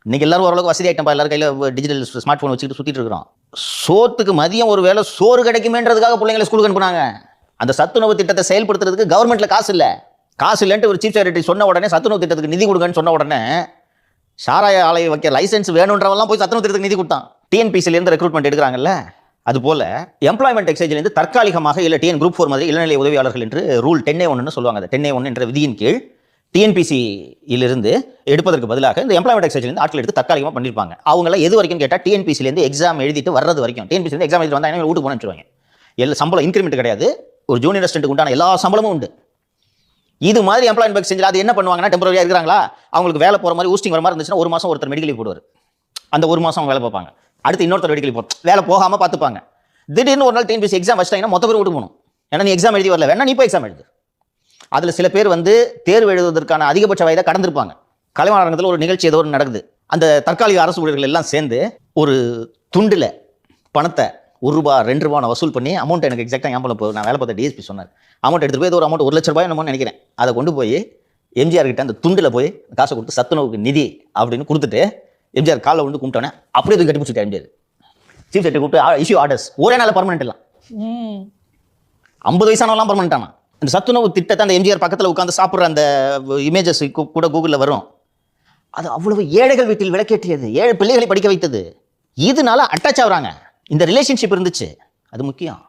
இன்னைக்கு எல்லாரும் ஓரளவுக்கு வசதி ஆகிட்டோம், எல்லாரும் கையில் டிஜிட்டல் ஸ்மார்ட் ஃபோன் வச்சுக்கிட்டு சுற்றிட்டு இருக்கிறோம். சோத்துக்கு மதியம் ஒரு வேளை சோறு கிடைக்குமேன்றதுக்காக பிள்ளைங்களை ஸ்கூலுக்கு அனுப்புனாங்க. அந்த சத்துணவு திட்டத்தை செயல்படுத்துறதுக்கு கவர்மெண்ட்ல காசு இல்லைன்ட்டு ஒரு சீஃப் செக்ரட்டரி சொன்ன உடனே சத்துணவு திட்டத்துக்கு நிதி கொடுங்கன்னு சொன்ன உடனே சாராய ஆலையை வைக்க லைசன்ஸ் வேணுன்றவெல்லாம் போய் சத்துணவு திட்டத்துக்கு நிதி கொடுத்தான். டிஎன்பிசிலேருந்து ரெக்ரூட்மெண்ட் எடுக்கிறாங்கல்ல, அதுபோல் எம்ப்ளாய்மெண்ட் எக்ஸ்சேஞ்சிலேருந்து தற்காலிகமாக இல்லை டிஎன் குரூப் 4 மாதிரி இளநிலை உதவியாளர்கள் என்று ரூல் 10A1 சொல்லுவாங்க. அந்த 10A1 என்ற விதியின் கீழ் டிஎன்பிசியிலிருந்து எடுப்பதற்கு பதிலாக இந்த எம்ப்ளாய்மெண்ட் எக்ஸ்சேஞ்சிலேருந்து ஆட்கள் எடுத்து தற்காலிகமாக பண்ணியிருப்பாங்க. அவங்கள எது வரைக்கும் கேட்டால் டிஎன்பிசிலேருந்து எக்ஸாம் எழுதிட்டு வர்றது வரைக்கும். டிஎன்பிசிலேருந்து எக்ஸாம் எழுதிட்டு வந்தால் வீட்டுக்கு போன வச்சுருவாங்க. எல்லா சம்பளம் இன்க்ரிமெண்ட் கிடையாது, ஒரு ஜூனியர் அசிஸ்டன்ட் உண்டான எல்லா சம்பளமும் உண்டு. இது மாதிரி எம்ப்ளாய்மெண்ட் எக்ஸ்சேஞ்சில் அது என்ன பண்ணுவாங்கன்னா, டெம்பரரியாக இருக்கிறாங்களா அவங்களுக்கு வேலை போகிற மாதிரி ஊஸ்டிங் வர மாதிரி இருந்துச்சுன்னா ஒரு மாதம் ஒருத்தர் மெடிக்கல் லீவ் போடுவார். அந்த ஒரு மாதம் அவங்க வேலை பார்ப்பாங்க. அடுத்து இன்னொருத்தர் மெடிக்கல் லீவ் வேலை போகாமல் பார்த்துப்பாங்க. திடீர்னு ஒரு நாள் டிஎன்பிசி எக்ஸாம் வச்சிட்டாங்கன்னா மொத்த பேர் வீட்டுக்கு போகணும். ஏன்னா நீ எக்ஸாம் எழுதி வரல, வேணா நீ போய் எக்ஸாம் எழுது. அதில் சில பேர் தேர்வு எழுதுவதற்கான அதிகபட்ச வயதை கடந்திருப்பாங்க. கலைவாணத்தில் ஒரு நிகழ்ச்சி ஏதோ நடக்குது. அந்த தற்காலிக அரசு ஊழியர்கள் எல்லாம் சேர்ந்து ஒரு துண்டில் பணத்தை ₹1 ₹2 வசூல் பண்ணி அமௌண்ட் எனக்கு எக்ஸாக்டாக ஞாபகம் போய் நான் வேலை பார்த்த டிஎஸ்பி சொன்னார். அமௌண்ட் எடுத்துகிட்டு போய் ஒரு அமௌண்ட் ₹1,00,000 என்னமோ நினைக்கிறேன். அதை கொண்டு போய் எம்ஜிஆர் கிட்ட அந்த துண்டில் போய் காசை கொடுத்து சத்துணவுக்கு நிதி அப்படின்னு கொடுத்துட்டு எம்ஜிஆர் காலில் வந்து கும்பிட்டோன்னே அப்படியே தூக்கி கட்டி பிடிச்சிட்டார் எம்ஜிஆர். சீஃப் செக்ரட்டரி கூப்பிட்டு இஷ்யூ ஆர்டர்ஸ். ஒரே நாள் பர்மனெண்ட் எல்லாம் 50 வயசானவெல்லாம் பர்மனெண்ட் ஆனா. அந்த சத்துணவு திட்டத்தை அந்த எம்ஜிஆர் பக்கத்தில் உட்காந்து சாப்பிட்ற அந்த இமேஜஸ் கூட கூகுளில் வரும். அது அவ்வளவு ஏழைகள் வீட்டில் விளக்கேற்றியது, 7 பிள்ளைகளை படிக்க வைத்தது. இதனால அட்டாச் ஆகுறாங்க. இந்த ரிலேஷன்ஷிப் இருந்துச்சு, அது முக்கியம்.